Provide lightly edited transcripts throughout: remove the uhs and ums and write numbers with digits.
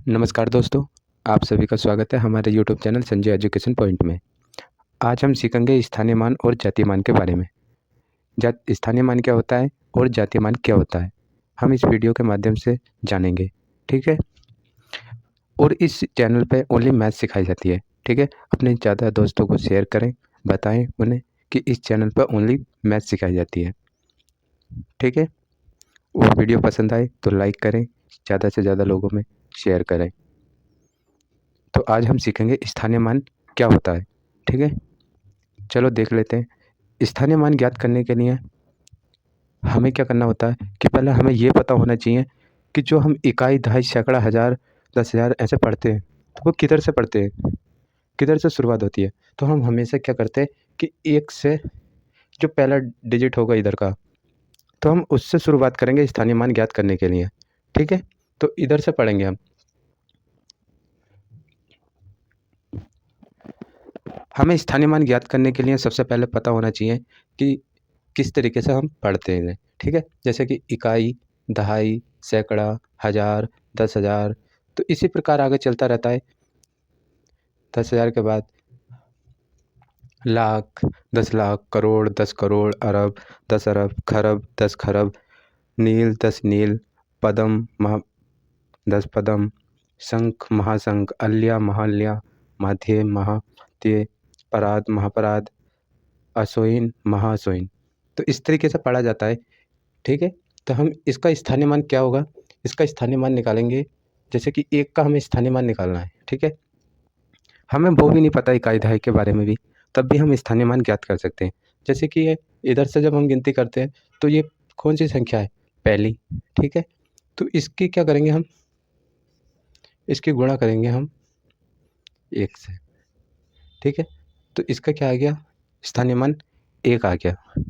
नमस्कार दोस्तों, आप सभी का स्वागत है हमारे YouTube channel Sanjay education point में। आज हम सीखेंगे स्थानीय मान और जातीय मान के बारे में। स्थानीय मान क्या होता है और जातीय मान क्या होता है, हम इस वीडियो के माध्यम से जानेंगे। ठीक है। और इस चैनल पे ओनली मैथ सिखाई जाती है। ठीक है। अपने ज़्यादा दोस्तों को शेयर करें, बताएं उन्हें कि इस चैनल पर ओनली मैथ सिखाई जाती है। ठीक है। और वीडियो पसंद आए तो लाइक करें, ज़्यादा से ज़्यादा लोगों में शेयर करें। तो आज हम सीखेंगे स्थानीय मान क्या होता है। ठीक है। चलो देख लेते हैं। स्थानीय मान ज्ञात करने के लिए हमें क्या करना होता है कि पहले हमें ये पता होना चाहिए कि जो हम इकाई, दहाई, सैकड़ा, हज़ार, 10,000 ऐसे पढ़ते हैं तो वो किधर से पढ़ते हैं, किधर से शुरुआत होती है। तो हम हमेशा क्या करते हैं कि एक से जो पहला डिजिट होगा इधर का, तो हम उससे शुरुआत करेंगे स्थानीय मान ज्ञात करने के लिए। ठीक है। तो इधर से पढ़ेंगे हम। हमें स्थानीय मान ज्ञात करने के लिए सबसे पहले पता होना चाहिए कि किस तरीके से हम पढ़ते हैं। ठीक है। जैसे कि इकाई, दहाई, सैकड़ा, हज़ार, 10,000, तो इसी प्रकार आगे चलता रहता है। 10,000 के बाद लाख, 10 लाख, करोड़, 10 करोड़, अरब, 10 अरब, खरब, 10 खरब, नील, 10 नील, पदम, 10 पदम, शंख, महाशंख, अल्या, महाल्या, माध्ये, महाध्ये, पराद, महापराध, अश्विन, महाअश्विन। तो इस तरीके से पढ़ा जाता है। ठीक है। तो हम इसका स्थानीय मान क्या होगा, इसका स्थानीय मान निकालेंगे। जैसे कि एक का हमें स्थानीय मान निकालना है। ठीक है। हमें वो भी नहीं पता इकाई दहाई के बारे में भी, तब भी हम स्थानीय मान ज्ञात कर सकते हैं। जैसे कि ये इधर से जब हम गिनती करते हैं तो ये कौन सी संख्या है, पहली। ठीक है। तो इसकी क्या करेंगे हम, इसकी गुणा करेंगे हम एक से। ठीक है। तो इसका क्या आ गया, स्थानीय मान एक आ गया।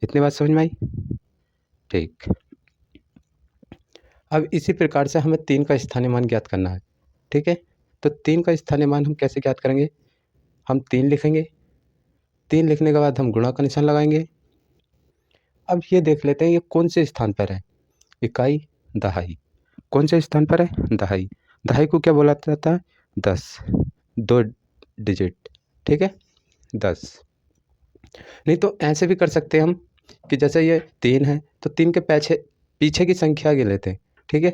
इतनी बात समझ में आई। ठीक। अब इसी प्रकार से हमें 3 का स्थानीय मान ज्ञात करना है। ठीक है। तो 3 का स्थानीय मान हम कैसे ज्ञात करेंगे, हम 3 लिखेंगे। 3 लिखने के बाद हम गुणा का निशान लगाएंगे। अब ये देख लेते हैं ये कौन से स्थान पर है, इकाई, दहाई। कौन से स्थान पर है, दहाई। दहाई को क्या बोला जाता है, 10, 2 डिजिट। ठीक है, 10। नहीं तो ऐसे भी कर सकते हैं हम कि जैसे ये 3 है तो 3 के पीछे पीछे की संख्या गिन लेते हैं। ठीक है।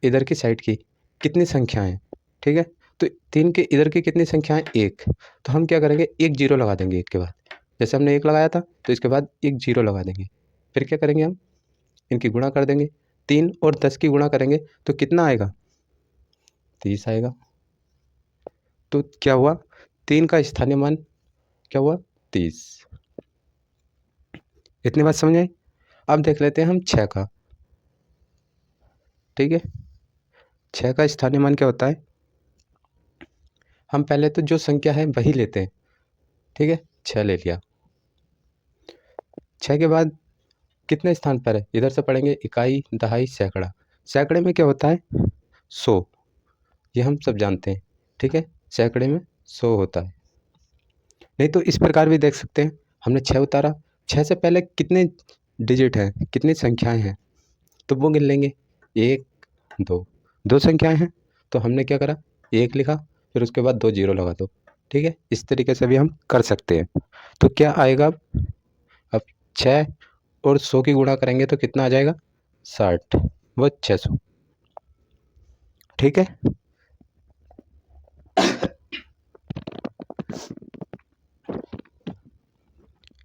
इधर की साइड की कितनी संख्याएं हैं। ठीक है। तो 3 के इधर की कितनी संख्या है, 1। तो हम क्या करेंगे, एक जीरो लगा देंगे एक के बाद। जैसे हमने 1 लगाया था तो इसके बाद एक जीरो लगा देंगे। फिर क्या करेंगे, हम इनकी गुणा कर देंगे। 3 और 10 की गुणा करेंगे तो कितना आएगा, 30 आएगा। तो क्या हुआ, 3 का स्थानीय मान क्या हुआ, 30। इतनी बात समझ आई। अब देख लेते हैं हम 6 का। ठीक है। 6 का स्थानीय मान क्या होता है, हम पहले तो जो संख्या है वही लेते हैं। ठीक है, 6 ले लिया। 6 के बाद कितने स्थान पर है, इधर से पढ़ेंगे इकाई, दहाई, सैकड़ा। सैकड़े में क्या होता है, 100। ये हम सब जानते हैं। ठीक है, सैकड़े में 100 होता है। नहीं तो इस प्रकार भी देख सकते हैं, हमने 6 उतारा, 6 से पहले कितने डिजिट हैं, कितनी संख्याएं हैं, तो वो गिन लेंगे। 1, 2, 2 संख्याएं हैं तो हमने क्या करा, 1 लिखा, फिर उसके बाद 2 जीरो लगा दो। ठीक है, इस तरीके से भी हम कर सकते हैं। तो क्या आएगा, अब 6 और 100 की गुणा करेंगे तो कितना आ जाएगा, 60, वो 600। ठीक है।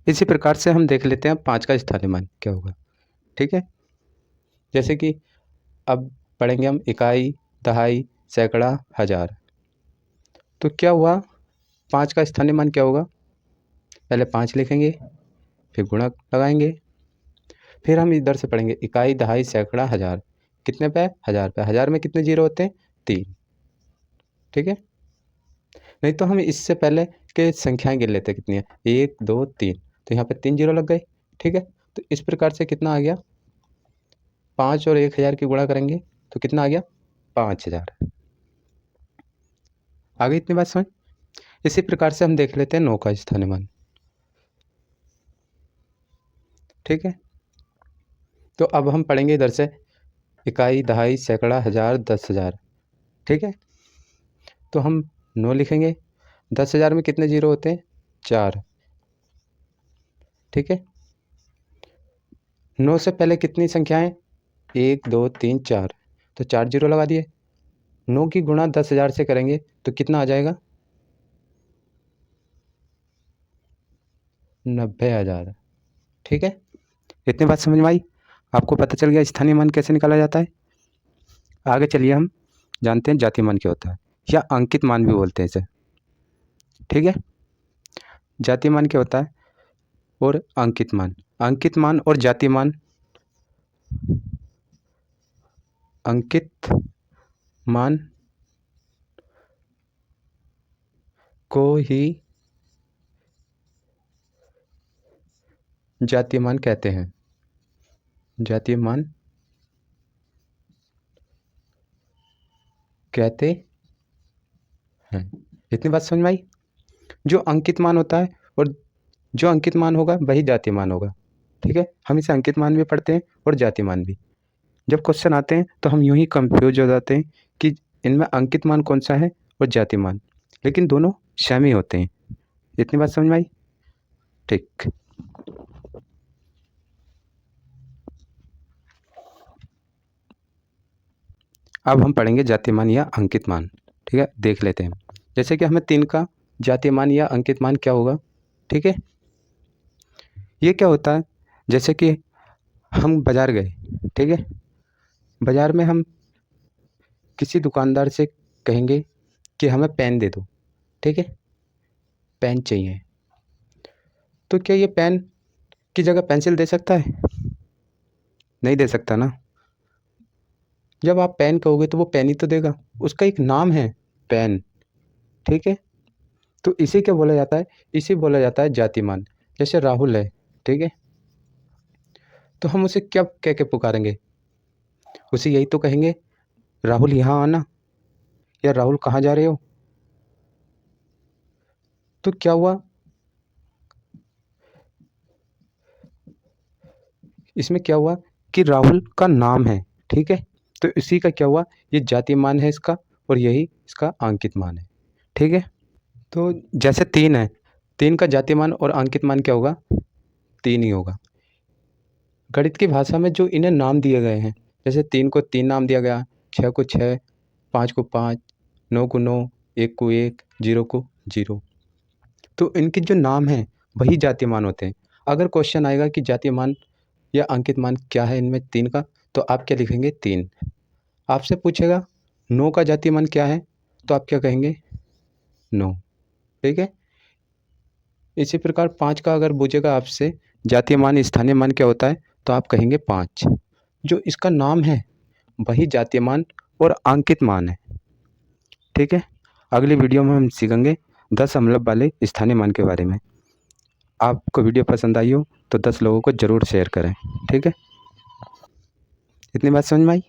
इसी प्रकार से हम देख लेते हैं 5 का स्थानीय मान क्या होगा। ठीक है। जैसे कि अब पढ़ेंगे हम इकाई, दहाई, सैकड़ा, हज़ार। तो क्या हुआ, 5 का स्थानीय मान क्या होगा, पहले 5 लिखेंगे, फिर गुणा लगाएंगे, फिर हम इधर से पढ़ेंगे इकाई, दहाई, सैकड़ा, हज़ार। कितने पे, 1000 पे। 1000 में कितने जीरो होते हैं, 3। ठीक है। नहीं तो हम इससे पहले के संख्याएं गिन लेते हैं कितनी है, 1, 2, 3। तो यहाँ पे 3 जीरो लग गए। ठीक है। तो इस प्रकार से कितना आ गया, 5 और 1000 की गुणा करेंगे तो कितना आ गया, 5000। आगे इतनी बात समझ। इसी प्रकार से हम देख लेते हैं 9 का स्थानीय मान। ठीक है। तो अब हम पढ़ेंगे इधर से इकाई, दहाई, सैकड़ा, हज़ार, 10,000। ठीक है, तो हम 9 लिखेंगे। 10,000 में कितने जीरो होते हैं? 4। ठीक है, 9 से पहले कितनी संख्याएं? 1 2 3 4, तो 4 जीरो लगा दिए। 9 की गुणा 10,000 से करेंगे तो कितना आ जाएगा? 90,000। ठीक है, इतनी बात समझ में आई? आपको पता चल गया स्थानीय मान कैसे निकाला जाता है। आगे चलिए, हम जानते हैं जातीय मान क्या होता है, या अंकित मान भी बोलते हैं इसे। ठीक है, जातीय मान क्या होता है और अंकित मान। अंकित मान और जातीय मान, अंकित मान को ही जातीय मान कहते हैं। जातीय मान कहते हैं। इतनी बात समझ में आई? जो अंकित मान होता है और जो अंकित मान होगा वही जातीय मान होगा। ठीक है, हम इसे अंकित मान भी पढ़ते हैं और जातीय मान भी। जब क्वेश्चन आते हैं तो हम यूं ही कंफ्यूज हो जाते हैं कि इनमें अंकित मान कौन सा है और जातीय मान, लेकिन दोनों सेम ही होते हैं। इतनी बात समझ में आई? ठीक, अब हम पढ़ेंगे जातीय मान या अंकित मान। ठीक है, देख लेते हैं। जैसे कि हमें 3 का जातीय मान या अंकित मान क्या होगा। ठीक है, ये क्या होता है? जैसे कि हम बाज़ार गए। ठीक है, बाज़ार में हम किसी दुकानदार से कहेंगे कि हमें पेन दे दो। ठीक है, पेन चाहिए, तो क्या ये पेन की जगह पेंसिल दे सकता है? नहीं दे सकता ना। जब आप पेन कहोगे तो वो पेन ही तो देगा, उसका एक नाम है पेन। ठीक है, तो इसे क्या बोला जाता है? इसे बोला जाता है जातीय मान। जैसे राहुल है। ठीक है, तो हम उसे क्या कह के पुकारेंगे? उसे यही तो कहेंगे, राहुल यहाँ आना, या राहुल कहाँ जा रहे हो। तो क्या हुआ, इसमें क्या हुआ कि राहुल का नाम है। ठीक है, तो इसी का क्या हुआ, ये जातीय मान है इसका, और यही इसका अंकित मान है। ठीक है, तो जैसे 3 है, 3 का जातीय मान और अंकित मान क्या होगा? 3 ही होगा। गणित की भाषा में जो इन्हें नाम दिए गए हैं, जैसे 3 को 3 नाम दिया गया, 6 को 6, 5 को 5, 9 को 9, 1 को 1, 0 को 0, तो इनके जो नाम हैं वही जातीय मान होते हैं। अगर क्वेश्चन आएगा कि जातीय मान या अंकित मान क्या है इनमें 3 का, तो आप क्या लिखेंगे? 3। आपसे पूछेगा 9 का जातीय मान क्या है, तो आप क्या कहेंगे? 9। ठीक है, इसी प्रकार 5 का अगर पूछेगा आपसे जातीय मान स्थानीय मान क्या होता है, तो आप कहेंगे 5। जो इसका नाम है वही जातीय मान और अंकित मान है। ठीक है, अगली वीडियो में हम सीखेंगे 10 अम्लप वाले स्थानीय मान के बारे में। आपको वीडियो पसंद आई हो तो 10 लोगों को ज़रूर शेयर करें। ठीक है, इतनी बात समझ में आई?